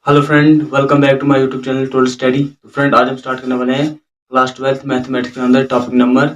Hello friend, welcome back to my YouTube channel toll study. तो friend, आज हम start करने वाले हैं क्लास 12th मैथमेटिक्स के अंदर टॉपिक नंबर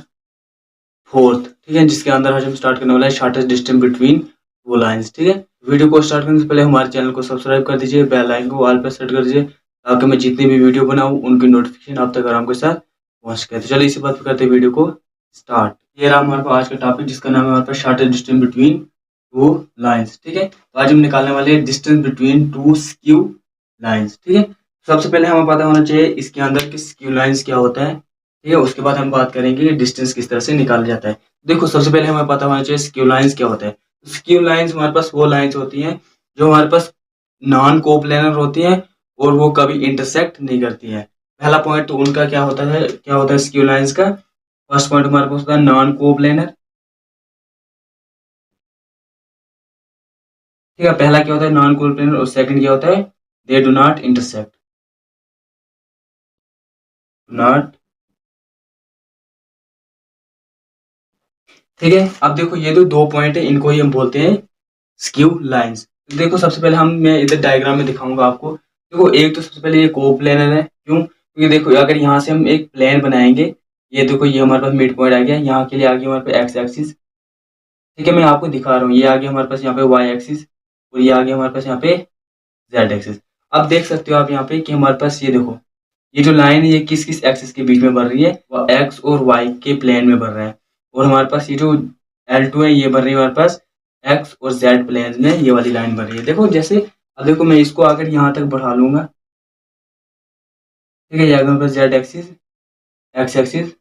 4th। ठीक है, जिसके अंदर आज हम स्टार्ट करने वाले हैं shortest distance between two lines. ठीक है, वीडियो को स्टार्ट करने से पहले हमारे चैनल को सब्सक्राइब कर दीजिए, बेल आइकन को ऑल पर सेट कर दीजिए ताकि मैं जितनी भी वीडियो बनाऊँ उनकी नोटिफिकेशन आप तक आराम के साथ पहुँच सके। तो चलिए इसी बात पर करते हैं वीडियो को स्टार्ट। ये रहा हमारे पास आज का टॉपिक, जिसका नाम है हमारे पास shortest distance between two lines. ठीक है, तो आज हम निकालने वाले हैं distance between two skew lines. ठीक है, सबसे पहले हमें पता होना चाहिए इसके अंदर कि स्क्यू लाइंस क्या होता है। ठीक है, उसके बाद हम बात करेंगे कि डिस्टेंस किस तरह से निकाला जाता है। देखो, सबसे पहले हमें पता होना चाहिए स्क्यू लाइंस क्या होता है। स्क्यू लाइंस हमारे पास वो लाइंस होती हैं जो हमारे पास नॉन कोप्लेनर होती हैं और वो कभी इंटरसेक्ट नहीं करती हैं। पहला पॉइंट तो उनका क्या होता है स्क्यू लाइंस का। फर्स्ट पॉइंट हमारे पास होता है नॉन कोप्लेनर। ठीक है, पहला क्या होता है नॉन कोप्लेनर और सेकंड क्या होता है they do not intersect, not. ठीक है, अब देखो ये जो दो पॉइंट है इनको ही हम बोलते हैं स्क्यू लाइंस। देखो, सबसे पहले मैं इधर डायग्राम में दिखाऊंगा आपको। देखो, एक तो सबसे पहले ये कोप्लेनर है। क्यों? क्योंकि देखो, अगर यहाँ से हम एक प्लेन बनाएंगे, ये देखो ये हमारे पास मिड पॉइंट आ गया, यहाँ के लिए आ गया हमारे पास एक्स एक्सिस। ठीक है, मैं आपको दिखा रहा हूँ, ये आ गया हमारे पास यहाँ पे वाई एक्सिस और ये आ गया हमारे पास यहाँ पे जेड एक्सिस। अब देख सकते हो आप यहाँ पे कि हमारे पास ये देखो, ये जो लाइन है ये किस किस एक्सिस के बीच में बढ़ रही है, वो एक्स और वाई के प्लेन में बढ़ रहा है। और हमारे पास ये जो L2 है ये बढ़ रही है हमारे पास एक्स और जेड प्लेन में, ये वाली लाइन बढ़ रही है। देखो जैसे, अब देखो मैं इसको अगर यहाँ तक बढ़ा लूंगा, ठीक है, ये आ गया हमारे पास जेड एक्सिस, एक्स एक्सिस,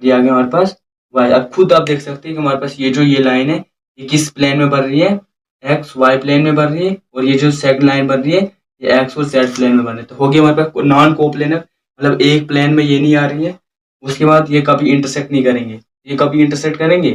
ये आ गया हमारे पास वाई। अब खुद आप देख सकते हैं कि हमारे पास ये लाइन है ये किस प्लेन में बढ़ रही है, एक्स वाई प्लेन में बढ़ रही है। और ये जो सेकंड लाइन बढ़ रही है ये एक्स और जेड प्लेन में बढ़ रही है। तो हो गया हमारे पास नॉन कोप्लेनर, मतलब एक प्लेन में ये नहीं आ रही है। उसके बाद ये कभी इंटरसेक्ट नहीं करेंगे, ये कभी इंटरसेक्ट करेंगे,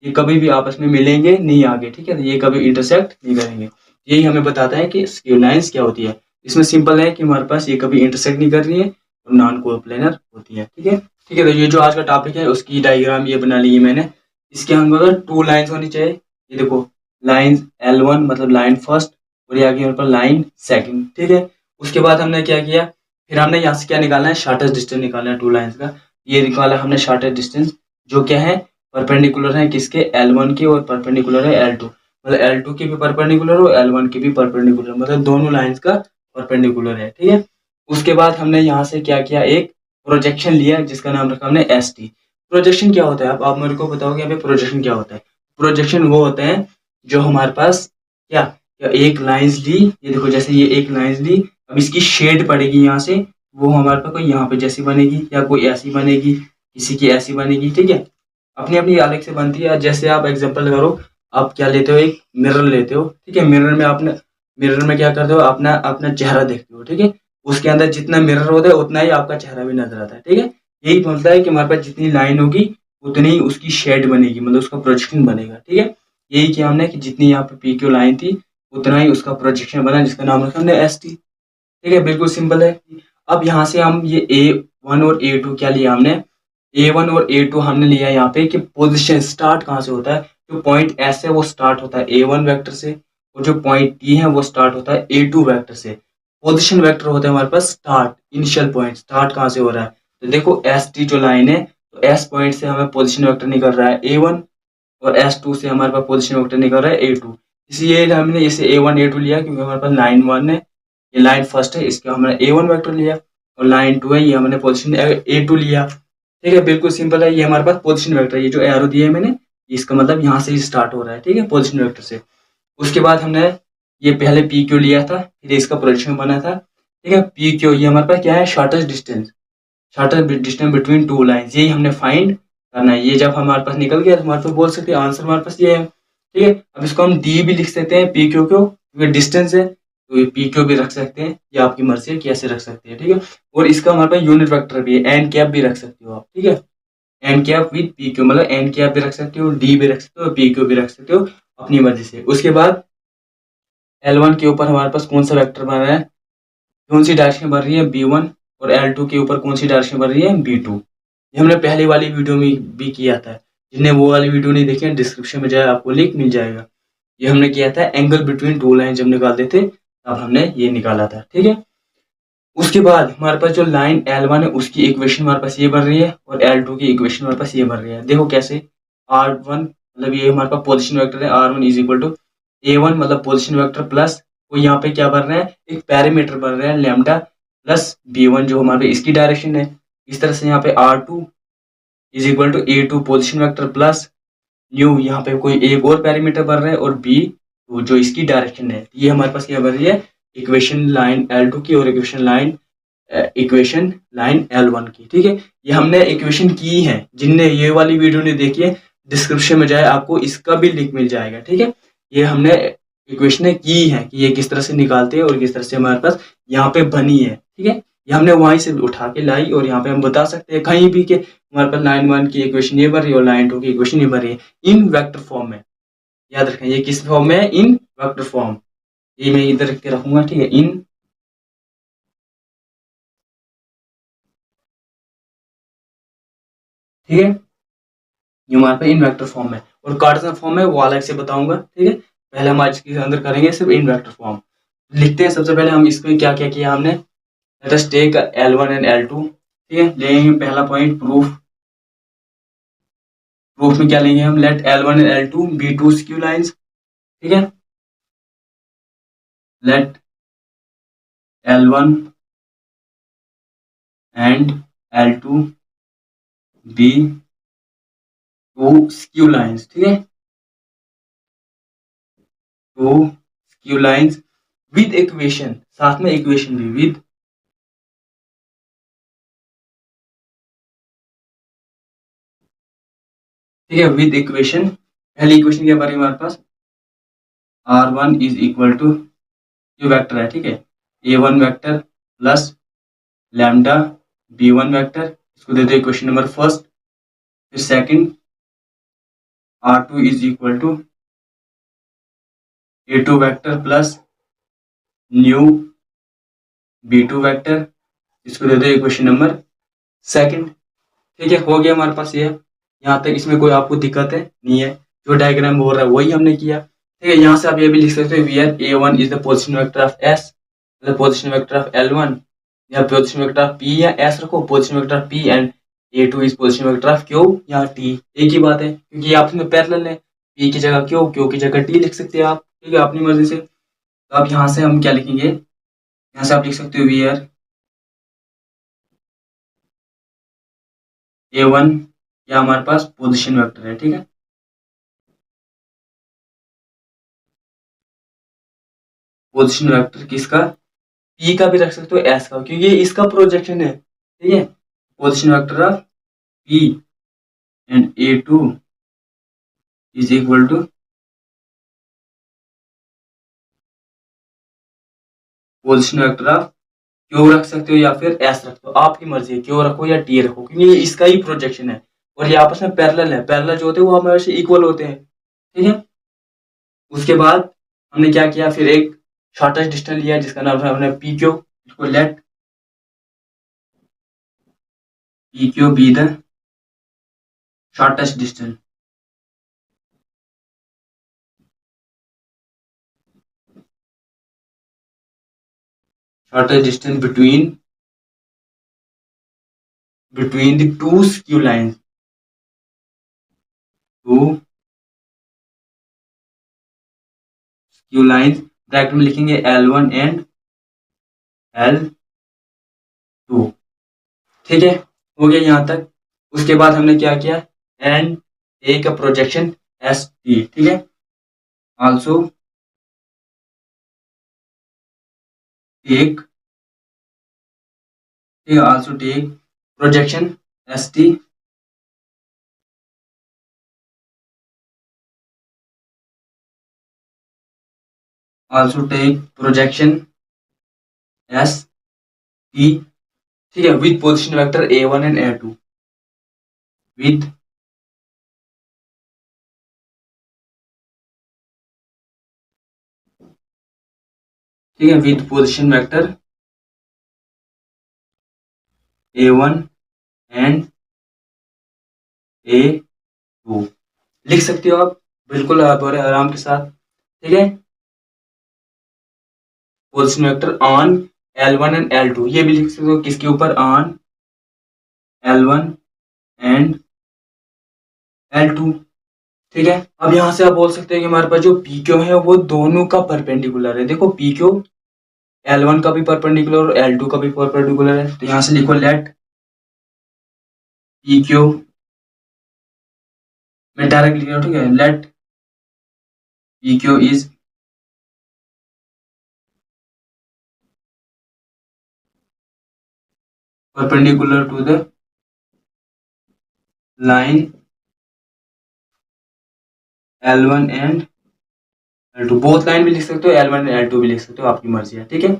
ये कभी भी आपस में मिलेंगे नहीं आगे। ठीक है, तो ये कभी इंटरसेक्ट नहीं करेंगे। यही हमें बताता है कि स्क्यू लाइंस क्या होती है। इसमें सिंपल है कि हमारे पास ये कभी इंटरसेक्ट नहीं कर रही है और नॉन कोप्लेनर होती है। ठीक है, ठीक है, तो ये जो आज का टॉपिक है उसकी डायग्राम ये बना ली है मैंने। इसके अंदर टू लाइंस होनी चाहिए। ये देखो, लाइन L1 मतलब लाइन फर्स्ट, और ये आगे हमारे पास लाइन सेकंड। ठीक है, उसके बाद हमने क्या किया, फिर हमने यहाँ से क्या निकालना है, शॉर्टेस्ट डिस्टेंस निकालना है टू लाइंस का। ये निकाला हमने शॉर्टेस्ट डिस्टेंस, जो क्या है परपेंडिकुलर है किसके, L1 के, और परपेंडिकुलर है L2। मतलब L2 की भी परपेंडिकुलर और L1 की भी परपेंडिकुलर, मतलब दोनों लाइंस का परपेंडिकुलर है। ठीक है, उसके बाद हमने यहाँ से क्या किया, एक प्रोजेक्शन लिया जिसका नाम रखा हमने ST। प्रोजेक्शन क्या होता है, अब आप मेरे को बताओगे यहाँ पे प्रोजेक्शन क्या होता है। प्रोजेक्शन वो होते हैं जो हमारे पास क्या, एक लाइंस ली, ये देखो जैसे ये एक लाइंस ली, अब इसकी शेड पड़ेगी यहाँ से, वो हमारे पास कोई यहाँ पे जैसी बनेगी या कोई ऐसी बनेगी, किसी की ऐसी बनेगी। ठीक है, अपनी अपनी अलग से बनती है। जैसे आप एग्जांपल करो, आप क्या लेते हो, एक मिरर लेते हो। ठीक है, मिरर में क्या करते हो, अपना अपना चेहरा देखते हो। ठीक है, उसके अंदर जितना मिरर होता है उतना ही आपका चेहरा भी नजर आता है। ठीक है, यही बोलता है कि हमारे पास जितनी लाइन होगी उतनी ही उसकी शेड बनेगी, मतलब उसका प्रोजेक्शन बनेगा। ठीक है, यही किया हमने कि जितनी यहाँ पे PQ लाइन थी उतना ही उसका प्रोजेक्शन बना, जिसका नाम रखा हमने ST। ठीक है, बिल्कुल सिंपल है। अब यहाँ से हम ये A1 और A2 क्या लिया हमने, A1 और A2 हमने लिया यहाँ पे कि पोजीशन स्टार्ट कहाँ से होता है। जो पॉइंट S है वो स्टार्ट होता है A1 वेक्टर से, और जो पॉइंट T है वो स्टार्ट होता है A2 वेक्टर से। पोजीशन वेक्टर होता है हमारे पास स्टार्ट, इनिशियल पॉइंट, स्टार्ट कहाँ से हो रहा है। तो देखो ST जो लाइन है, तो S पॉइंट से हमें पोजीशन वेक्टर निकल रहा है A1, और S2 से हमारे पास पोजीशन वेक्टर निकल रहा है A2। इसलिए हमने इसे A1 A2 लिया क्योंकि हमारे पास लाइन 1 है, ये लाइन फर्स्ट है, इसका हमने A1 वेक्टर लिया, और लाइन 2 है ये हमने पोजीशन A2 लिया। ठीक है, बिल्कुल सिंपल है। ये हमारे पास पोजीशन वेक्टर है, ये जो एरो दिया है मैंने, इसका मतलब यहाँ से ही स्टार्ट हो रहा है। ठीक है, पोजीशन वेक्टर से। उसके बाद हमने ये पहले PQ लिया था, फिर इसका प्रोजेक्शन बना था। ठीक है, PQ ये हमारे पास क्या है, shortest distance, shortest distance between two lines, यही हमने फाइंड करना है। ये जब हमारे पास निकल गया तो हमारे पास बोल सकते हैं आंसर हमारे पास ये है। ठीक है, अब इसको हम D भी लिख सकते हैं PQ को, क्योंकि डिस्टेंस है तो ये PQ भी रख सकते हैं, ये आपकी मर्जी है कैसे रख सकते हैं। ठीक है, और इसका हमारे पास यूनिट वेक्टर भी है, एन कैप भी रख सकते हो आप। ठीक है, एन कैप विद PQ, मतलब एन कैप भी रख सकते हो, D भी रख सकते हो, PQ भी रख सकते हो अपनी मर्जी से। उसके बाद L1 के ऊपर हमारे पास कौन सा वेक्टर बन रहा है, कौन सी डायरेक्शन बढ़ रही है B1, और L2 के ऊपर कौन सी डायरेक्शन बढ़ रही है B2। ये हमने पहले वाली वीडियो में भी किया था, जिन्हें वो वाली वीडियो नहीं देखी डिस्क्रिप्शन में जाए आपको लिंक मिल जाएगा। ये हमने किया था एंगल बिटवीन टू लाइन जब निकालते थे, अब हमने ये निकाला था, ठीक है। उसके बाद हमारे पास जो लाइन L1 है उसकी इक्वेशन हमारे पास ये बन रही है और L2 की इक्वेशन हमारे पास ये बन रही है। देखो कैसे, R1 मतलब ये हमारे पास पोजीशन वेक्टर है, R1 is equal to A1 मतलब पोजीशन वेक्टर प्लस वो यहाँ पे क्या बन रहा है, एक पैरामीटर बन रहा है लैम्डा प्लस B1 जो हमारे पे इसकी डायरेक्शन है। इस तरह से यहाँ पे R2 is equal to A2 position vector plus nu यहाँ पे कोई एक और पैरामीटर बन रहा है और B2 जो इसकी डायरेक्शन है। ये हमारे पास क्या बन रही है, इक्वेशन लाइन L2 की और इक्वेशन लाइन L1 की, ठीक है। ये हमने इक्वेशन की है, जिनने ये वाली वीडियो नहीं देखी है डिस्क्रिप्शन में जाए, आपको इसका भी लिंक मिल जाएगा, ठीक है। ये हमने इक्वेशन की है कि ये किस तरह से निकालते हैं और किस तरह से हमारे पास यहाँ पे बनी है, ठीक है। ये हमने वहीं से उठा के लाई और यहाँ पे हम बता सकते हैं कहीं भी कि हमारे पास लाइन 1 की इक्वेशन ये बन रही है और लाइन 2 की इक्वेशन ये बन रही है इन वेक्टर फॉर्म में। याद रखें ये किस फॉर्म में है, इन वेक्टर फॉर्म। ये मैं इधर के रखूंगा, ठीक है, इन, ठीक है। ये हमारे पास इन वेक्टर फॉर्म है और कार्टेशियन फॉर्म है वो अलग से बताऊंगा, ठीक है। पहले हम आज के अंदर करेंगे सिर्फ इन वेक्टर फॉर्म। लिखते हैं सबसे पहले हम इसमें क्या क्या किया हमने। Let us take L1 and L2, ठीक है। लेंगे पहला पॉइंट प्रूफ। प्रूफ में क्या लेंगे हम, let L1 and L2 be two skew lines, ठीक है। Let L1 and L2 be two skew lines, ठीक है, two skew lines with equation, साथ में इक्वेशन भी विद, ठीक है, विद इक्वेशन। पहली इक्वेशन क्या बन रही है हमारे पास, R1 इज इक्वल टू जो वेक्टर है, ठीक है, A1 vector plus lambda B1 vector, इसको दे दो इक्वेशन नंबर फर्स्ट। फिर second R2 is equal to A2 vector plus nu B2 vector, इसको दे दो इक्वेशन नंबर सेकंड, ठीक है। हो गया हमारे पास ये, यहाँ तक इसमें कोई आपको दिक्कत है नहीं है, जो डायग्राम बोल रहा है वही हमने किया, ठीक है। यहाँ से आप ये भी लिख सकते हो where A1 is the position vector of S, the position vector of L1, या पोजीशन वेक्टर ऑफ P या S रखो, position vector of P and A2 is position vector of Q या T, एक ही बात है क्योंकि आपस में पैरेलल है। P की जगह Q की जगह T लिख सकते हैं आप, ठीक है, अपनी मर्जी से। तो अब यहाँ से हम क्या लिखेंगे, यहाँ से आप लिख सकते हो वेयर A1 या हमारे पास पोजीशन वेक्टर है, ठीक है। पोजीशन वेक्टर किसका, पी का भी रख सकते हो एस का, क्योंकि ये इसका प्रोजेक्शन है, ठीक है। Position vector of P and A2 is equal to position vector of Q रख सकते हो या फिर एस रख दो, आपकी मर्जी है, क्यू रखो या टी रखो, क्योंकि ये इसका ही प्रोजेक्शन है और ये आपस में पैरेलल है। पैरेलल जो होते हैं वो हमारे से इक्वल होते हैं, ठीक है। उसके बाद हमने क्या किया, फिर एक शॉर्टेस्ट डिस्टेंस लिया जिसका नाम है हमने पी क्यू, इसको let P Q be the shortest distance, shortest distance between the two skew lines, two skew lines, bracket में लिखेंगे L1 एंड L2, ठीक है। हो गया यहाँ तक। उसके बाद हमने क्या किया, एंड ए का प्रोजेक्शन एस टी, ठीक है, आल्सो टेक, ठीक है, also take projection S T, also take projection S T, ठीक है, with position vector A1 and A2, with, ठीक है, with position vector A1 and A2 लिख सकते हो आप बिल्कुल बड़े आराम के साथ, ठीक है। Position vector on L1 and L2, ये भी लिख सकते हो किसके ऊपर, ऑन L1 एंड L2। ठीक है, अब यहां से आप बोल सकते हैं कि हमारे पास जो पी क्यू है वो दोनों का परपेंडिकुलर है। देखो पी क्यू L1 का भी परपेंडिकुलर और L2 का भी परपेंडिकुलर है, तो यहां से लिखो लेट पी क्यू, मैं डायरेक्ट लिख रहा हूं, ठीक है, let P Q is perpendicular to the line L1 and L2। Both line भी लिख सकते हो, L1 एंड L2 भी लिख सकते हो, आपकी मर्जी है। ठीक है,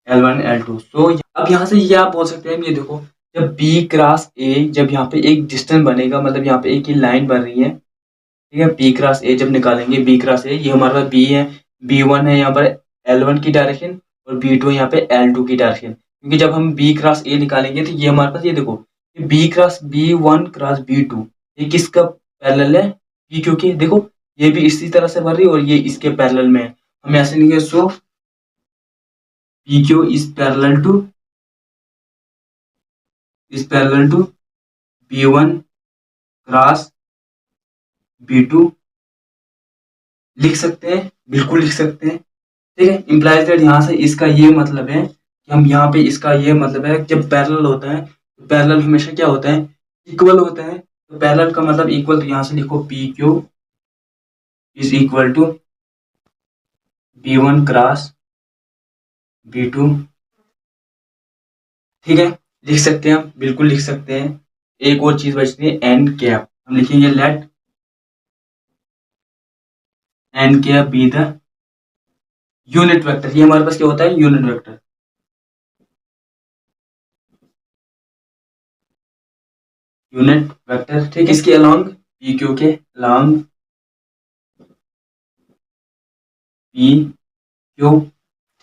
L1 L2। सो अब यहाँ से ये आप बोल सकते हैं, ये देखो जब B क्रॉस A, जब यहाँ पे एक डिस्टेंस बनेगा, मतलब यहाँ पे एक ही लाइन बन रही है, ठीक है, B क्रॉस A जब निकालेंगे, B क्रॉस A, ये हमारे पास B है, B1 है यहाँ पर L1 की डायरेक्शन, और B2 यहाँ पे L2 की डायरेक्शन। क्योंकि जब हम B क्रॉस A निकालेंगे तो ये हमारे पास, ये देखो B cross B1 cross B2, ये किसका पैरेलल है, P क्यू के। देखो ये भी इसी तरह से बन रही है और ये इसके पैरेलल में है। हम ऐसे लिखेंगे, so P Q is parallel to B1 cross B2, लिख सकते हैं, बिल्कुल लिख सकते हैं। ठीक है, इम्प्लाइज दैट, यहाँ से इसका ये मतलब है कि हम यहाँ पे, इसका ये मतलब है जब पैरेलल होता है तो पैरेलल हमेशा क्या होता है, इक्वल होता है। तो पैरेलल का मतलब इक्वल, तो यहाँ से लिखो P Q is equal to B1 cross B2। ठीक है, लिख सकते हैं, हम बिल्कुल लिख सकते हैं। एक और चीज बचती है, एन कैप, हम लिखेंगे let N cap be the unit vector. ये हमारे पास क्या होता है, यूनिट वेक्टर, यूनिट वेक्टर। ठीक है, इसके अलोंग पी क्यू के अलोंग पी क्यू।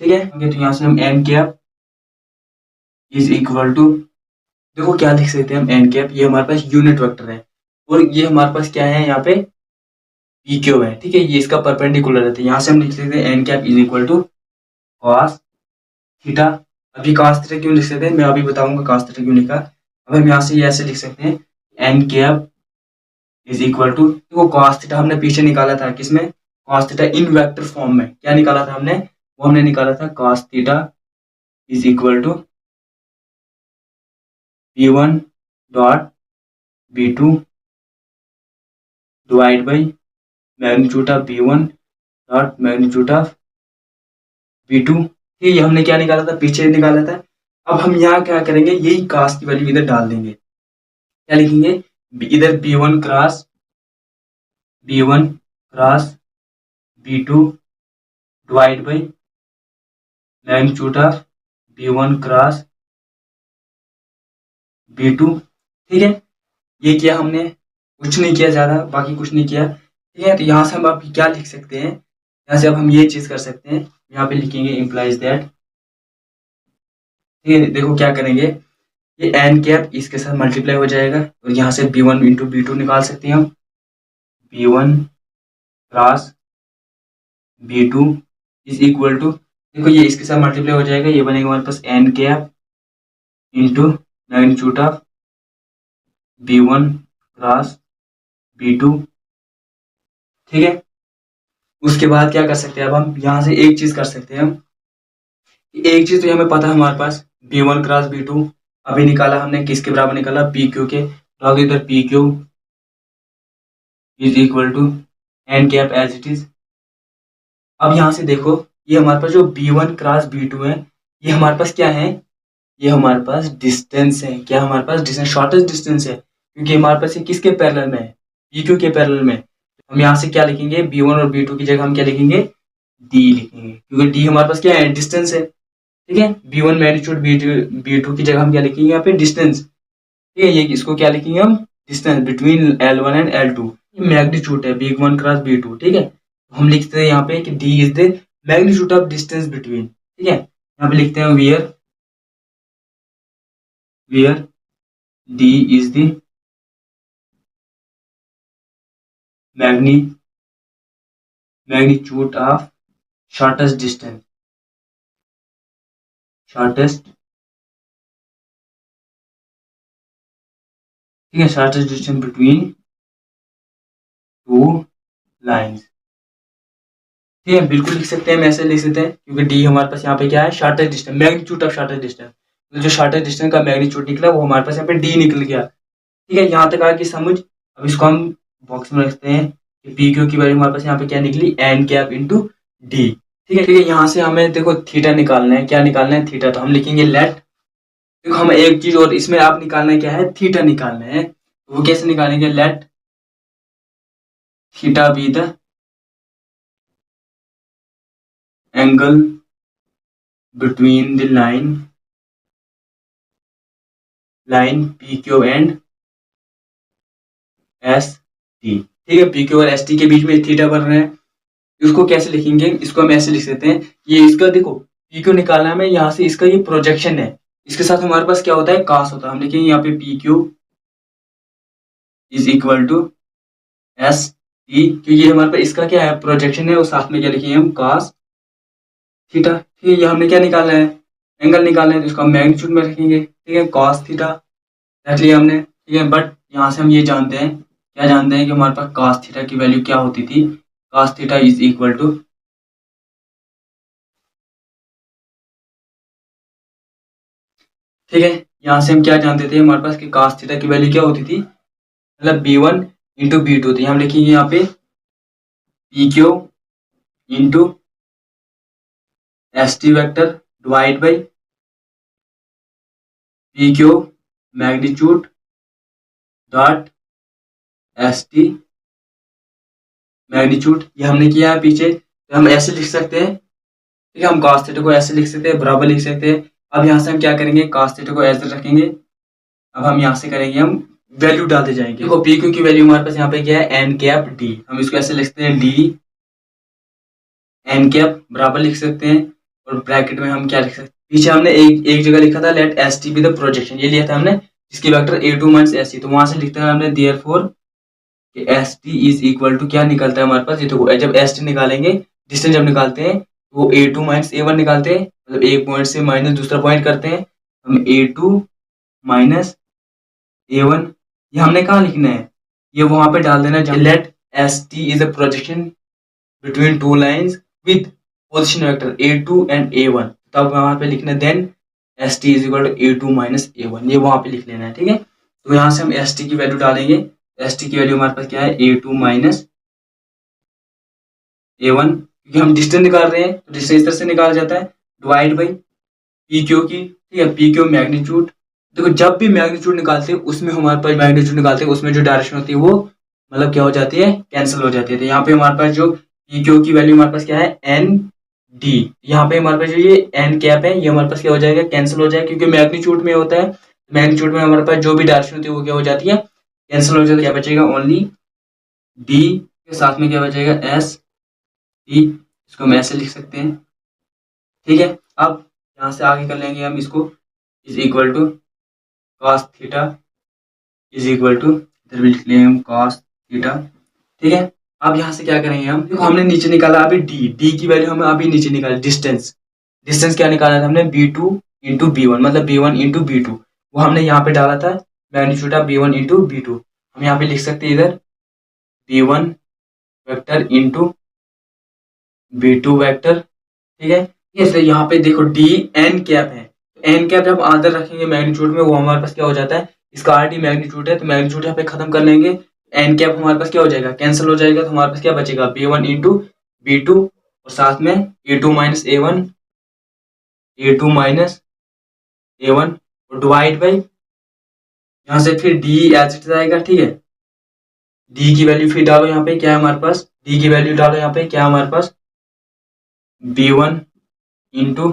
ठीक है, तो यहाँ से हम N cap is equal to, देखो क्या लिख सकते हैं हम, एन कैप, ये हमारे पास यूनिट वेक्टर है, और ये हमारे पास क्या है, यहाँ पे पी क्यू है। ठीक है, ये इसका परपेंडिकुलर है, तो यहाँ से हम लिख सकते हैं N cap is equal to cos theta. अभी कॉस थीटा क्यों लिख सकते हैं, मैं अभी बताऊंगा कॉस थीटा क्यों लिखा। अब हम यहाँ से ये ऐसे लिख सकते हैं, N cap is equal to, देखो कॉस थीटा हमने पीछे निकाला था, किसमें, cos theta in vector form में क्या निकाला था हमने, वो हमने निकाला था cos theta is equal to B1 dot B2 divide by magnitude of B1 dot magnitude of B2। ये हमने क्या निकाला था, पीछे निकाला था। अब हम यहाँ क्या करेंगे, यही कास्ट की वैल्यू इधर डाल देंगे, क्या लिखेंगे, इधर B1 cross B2 divide by magnitude of B1 cross B2। ठीक है, ये किया हमने, कुछ नहीं किया ज्यादा, बाकी कुछ नहीं किया। ठीक है, तो यहाँ से हम अब क्या लिख सकते हैं, यहाँ से अब हम ये चीज कर सकते हैं, यहाँ पे लिखेंगे इम्प्लाइज दैट। ठीक है, देखो क्या करेंगे, ये एन कैप इसके साथ मल्टीप्लाई हो जाएगा, और यहाँ से B1 इंटू B2 निकाल सकते हैं हम, B1 cross B2 is equal to, देखो ये इसके साथ मल्टीप्लाई हो जाएगा, ये बनेगा हमारे पास N cap into magnitude of B1 cross B2। ठीक है, उसके बाद क्या कर सकते हैं, अब हम यहाँ से एक चीज कर सकते हैं, हम एक चीज तो हमें पता है हमारे पास, B1 क्रॉस B2 अभी निकाला हमने, किसके बराबर निकाला, पी क्यू के, तो आगे इधर P Q is equal to N cap as it is. अब यहाँ से देखो, ये हमारे पास जो B1 क्रॉस B2 है, ये हमारे पास क्या है, ये हमारे पास डिस्टेंस है, क्या हमारे पास डिस्टेंस, शॉर्टेस्ट डिस्टेंस है, क्योंकि हमारे पास ये किसके पैरेलल में है, पी क्यू के पैरेलल में। हम यहाँ से क्या लिखेंगे, B1 और B2 की जगह हम क्या लिखेंगे, डी लिखेंगे, क्योंकि डी हमारे पास क्या है, डिस्टेंस है। ठीक है, B1 मैग्नीट्यूड B2 की जगह हम क्या लिखेंगे, यहाँ पे डिस्टेंस। ठीक है, ये इसको क्या लिखेंगे हम, distance between L1 and L2, ये मैग्नीट्यूड है B1 क्रॉस B2। ठीक है, तो हम लिखते हैं यहाँ पे कि D is the magnitude of distance between. ठीक है, यहाँ पे लिखते हैं where D is the magni magnitude of shortest distance. Shortest, ठीक है, shortest distance between two lines, ठीक है, बिल्कुल लिख सकते हैं, हम ऐसे लिख सकते हैं क्योंकि डी हमारे पास यहाँ पे क्या है, shortest distance, magnitude of shortest distance, तो जो शॉर्टेस्ट डिस्टेंस का मैग्नीट्यूड निकला वो हमारे पास यहाँ पे डी निकल गया, ठीक है, यहाँ तक आ गई समझ। अब इसको हम बॉक्स में रखते हैं कि पी क्यू की वैल्यू हमारे पास यहाँ पे क्या निकली, एन कैप इंटू डी, ठीक है, ठीक है, यहाँ से हमें देखो थीटा निकालना है, क्या निकालना है, थीटा, तो हम लिखेंगे लेट, देखो हम एक चीज और इसमें आप निकालना है, क्या है, थीटा निकालना है, तो वो कैसे निकालेंगे, let theta be the angle between the line P Q and S T, ठीक है, पी क्यू और एस टी के बीच में थीटा बन रहे हैं, इसको कैसे लिखेंगे, इसको हम ऐसे लिख सकते हैं, ये इसका देखो पी क्यू निकालना है हमें, यहाँ से इसका ये प्रोजेक्शन है, इसके साथ हमारे पास क्या होता है, कास होता है, हम लिखेंगे यहाँ पे P Q is equal to S T, क्योंकि हमारे पास इसका क्या है, प्रोजेक्शन है, और साथ में क्या लिखेंगे हम, कास थीटा, ठीक है, ये हमने क्या निकालना है, एंगल निकालना है, तो इसको हम मैग्नीट्यूड में रखेंगे, ठीक है, कॉस थीटा रख लिया हमने, ठीक है, बट यहाँ से हम ये जानते हैं, क्या जानते हैं कि हमारे पास कॉस थीटा की वैल्यू क्या होती थी, cos theta is equal to, ठीक है, यहाँ से हम क्या जानते थे, हमारे पास कि कॉस थीटा की वैल्यू क्या होती थी, मतलब B one into B two, तो हम लिखेंगे यहाँ पे P Q into S T vector divide by P Q magnitude dot S T magnitude, ये हमने किया है पीछे, तो हम ऐसे लिख सकते हैं, ठीक है, हम cos थीटा को ऐसे लिख सकते हैं, बराबर लिख सकते हैं। अब यहाँ से हम क्या करेंगे, cos थीटा को ऐसे रखेंगे, अब हम यहाँ से करेंगे, हम वैल्यू डालते जाएंगे, देखो पी क्यू की वैल्यू हमारे पास यहाँ पे क्या है, एन कैप डी, हम इसको ऐसे लिखते हैं, डी एन कैप बराबर लिख सकते हैं, और ब्रैकेट में हम क्या लिख सकते हैं, पीछे हमने एक एक जगह लिखा था, let S T be the projection, ये लिया था हमने, जिसकी vector A two minus S C, तो वहां से लिखते हैं हमने therefore S T is equal to क्या निकलता है हमारे पास, ये देखो जब एस टी निकालेंगे, डिस्टेंस जब निकालते हैं, तो वो ए टू माइनस ए वन निकालते हैं, मतलब एक पॉइंट से माइनस दूसरा पॉइंट करते हैं, हम ए टू माइनस ए वन, ये हमने कहाँ लिखना है, ये वहां पे डाल देना है, let S T is a projection between two lines with position vector A two and A one, तब वहां पे लिखना है, then S T is equal to A two minus A one, ये वहां पे लिख लेना है, ठीक है, तो यहाँ से हम एस टी की वैल्यू डालेंगे, एस टी की वैल्यू हमारे पास क्या है, ए टू माइनस ए वन, क्योंकि हम डिस्टेंस निकाल रहे हैं, तो डिस्टेंस इस तरह से निकाला जाता है, डिवाइड बाई पी क्यू की, ठीक है, पी क्यू मैग्नीट्यूड, देखो जब भी मैग्नीट्यूड निकालते हैं उसमें हमारे पास मैग्नीट्यूड निकालते हैं उसमें जो डायरेक्शन होती है वो मतलब क्या हो जाती है, कैंसिल हो जाती है, तो यहाँ पे हमारे पास जो पी क्यू की वैल्यू हमारे पास क्या है, एन डी, यहाँ पे हमारे पास जो ये एन कैप है ये हमारे पास क्या हो जाएगा, कैंसिल हो जाएगा, क्योंकि मैग्नीट्यूड में होता है, मैग्नीट्यूड में हमारे पास जो भी डायरेक्शन होती है वो क्या हो जाती है, कैंसिल हो जाती है, क्या बचेगा, ओनली डी के साथ में क्या बचेगा, एस टी, इसको हम ऐसे लिख सकते हैं, ठीक है, अब यहाँ से आगे कर लेंगे हम इसको, is equal to cos theta is equal to, इधर भी लिख लेंगे हम कॉस थीटा, ठीक है, अब यहाँ से क्या करेंगे हम, देखो हमने नीचे निकाला अभी डी, डी की वैल्यू हमें अभी नीचे निकाली, डिस्टेंस, डिस्टेंस क्या निकाला था हमने, B two into B one, मतलब B one into B two, वो हमने यहाँ पे डाला था, magnitude of B one into B two, हम यहाँ पे लिख सकते हैं इधर B one vector into B two vector, ठीक है, इसलिए यहाँ पे देखो डी एन कैप है, एन कैप जब आंसर रखेंगे मैग्नीट्यूड में वो हमारे पास क्या हो जाता है, इसका आर डी मैग्नीट्यूड है, तो मैग्नीट्यूड यहाँ पे खत्म कर लेंगे, एन कैप हमारे पास क्या हो जाएगा, कैंसिल हो जाएगा, तो हमारे पास क्या बचेगा, B one into B two, और साथ में A two minus A one, A two minus A one, और डिवाइड बाई यहाँ से फिर डी एच जाएगा, ठीक है, डी की वैल्यू फिर डालो यहाँ पे, क्या है हमारे पास, डी की वैल्यू डालो यहाँ पे, क्या है हमारे पास, B one into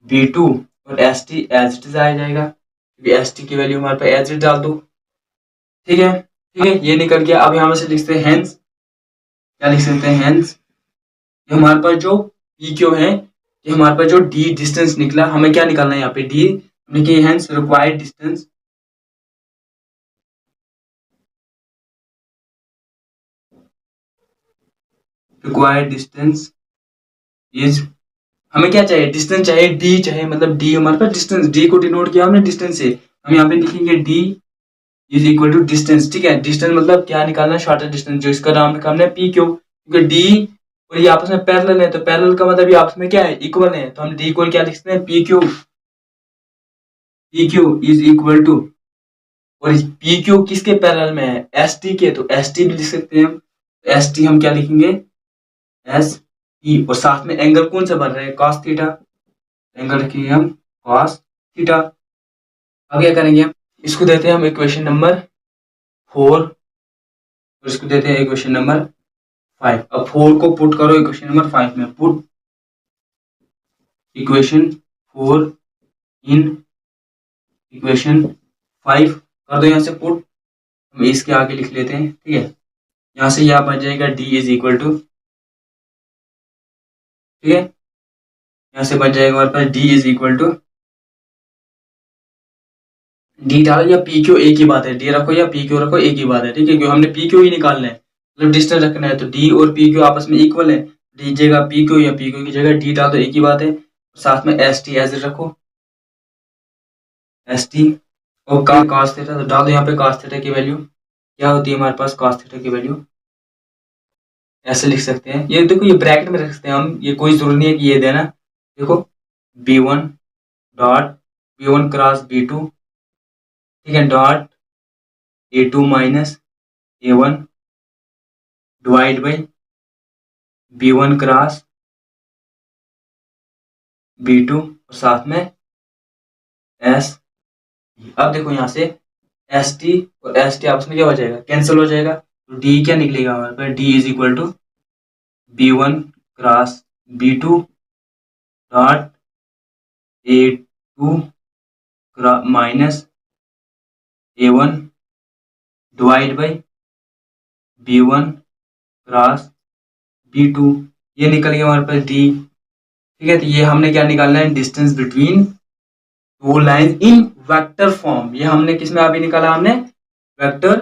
B two, और एस टी एच टी आ जाएगा, क्योंकि एस टी की वैल्यू हमारे पास एच डाल दो, ठीक है, ठीक है, ये निकल गया, अब यहाँ से लिखते हैं हेंस, क्या लिख सकते हैं, हेंस ये हमारे पास जो पी क्यू है, ये हमारे पास जो डी डिस्टेंस निकला, हमें क्या निकालना है यहाँ पे, डी, हमने कि hence required distance, required distance is हमें क्या चाहिए, डिस्टेंस चाहिए, डी चाहिए, मतलब डी हमारे पास डिस्टेंस, डी को डिनोट किया हमने डिस्टेंस से, हम यहाँ पे लिखेंगे D is equal to distance. ठीक है, डिस्टेंस मतलब क्या निकालना है, शॉर्टेस्ट डिस्टेंस, जो इसका नाम रखा हमने पी क्यू, क्योंकि डी और ये आपस में पैरेलल है, तो पैरेलल का मतलब ये आपस में क्या है, इक्वल है, तो हम डी इक्वल क्या लिख सकते हैं, P Q is equal to, और पी क्यू किसके पैरेलल में है, एस टी के, तो एस टी भी लिख सकते हैं हम, एस टी हम क्या लिखेंगे, एस टी, और साथ में एंगल कौन सा बन रहा है, कॉस थीटा, एंगल रखेंगे हम कॉस थीटा। अब क्या करेंगे हम, इसको देते हैं हम इक्वेशन नंबर 4 और इसको देते हैं इक्वेशन नंबर 5। अब 4 को पुट करो इक्वेशन नंबर 5 में, पुट इक्वेशन 4 इन इक्वेशन 5 कर दो, यहाँ से पुट, हम इसके आगे लिख लेते हैं। ठीक है, यहाँ से यह बन जाएगा डी इज इक्वल टू, ठीक है, यहाँ से बन जाएगा हमारे पास D is equal to, D डालो या पी क्यू एक ही बात है, डी रखो या पी क्यू रखो एक ही बात है। ठीक है, क्योंकि हमने पी क्यू ही निकालना है, मतलब डिस्टेंस रखना है, तो डी और पी क्यू आपस में इक्वल है, डी जगह पी क्यू या पी क्यू की जगह डी डाल दो, एक ही बात है। साथ में एस टी एज रखो, एस टी, और cos थीटा तो डाल दो यहाँ पे, cos थीटा की वैल्यू क्या होती है हमारे पास, cos थीटा की वैल्यू ऐसे लिख सकते हैं, ये देखो ये ब्रैकेट में रख सकते हैं हम, ये कोई जरूरी नहीं है कि ये देना, देखो b1 dot b1 cross b2, ठीक है, dot a2 minus a1 divide by b1 cross b2 और साथ में s। अब देखो यहाँ से एस टी और एस टी आपस में क्या हो जाएगा, कैंसिल हो जाएगा, तो डी क्या निकलेगा हमारे पास, D is equal to b1 cross b2 dot a2 minus a1 divide by b1 cross b2, ये निकल गया हमारे पास डी। ठीक है, तो ये हमने क्या निकालना है, distance between to line in vector form, ये हमने किस में अभी निकाला, हमने वेक्टर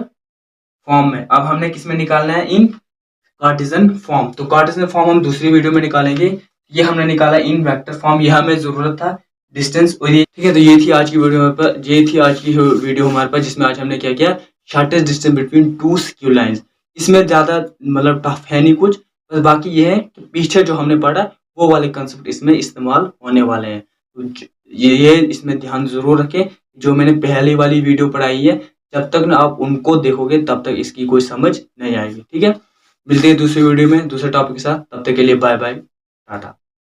फॉर्म में। अब हमने किस में निकालना है, इन कार्टेशियन फॉर्म, तो कार्टेशियन फॉर्म हम दूसरी वीडियो में निकालेंगे, ये हमने निकाला इन वेक्टर फॉर्म, ये हमें जरूरत था डिस्टेंस, और ये ठीक है, तो ये थी आज की वीडियो पर, ये थी आज की वीडियो हमारे पास, जिसमें आज हमने क्या किया, shortest distance between two skew lines. इसमें ज्यादा मतलब टफ है नहीं कुछ, बस बाकी ये है कि पीछे जो हमने पढ़ा वो वाले कंसेप्ट इसमें इस्तेमाल होने वाले हैं, तो ये इसमें ध्यान जरूर रखें, जो मैंने पहले वाली वीडियो पढ़ाई है, जब तक ना आप उनको देखोगे तब तक इसकी कोई समझ नहीं आएगी। ठीक है, मिलते हैं दूसरी वीडियो में दूसरे टॉपिक के साथ, तब तक के लिए बाय बाय, टाटा।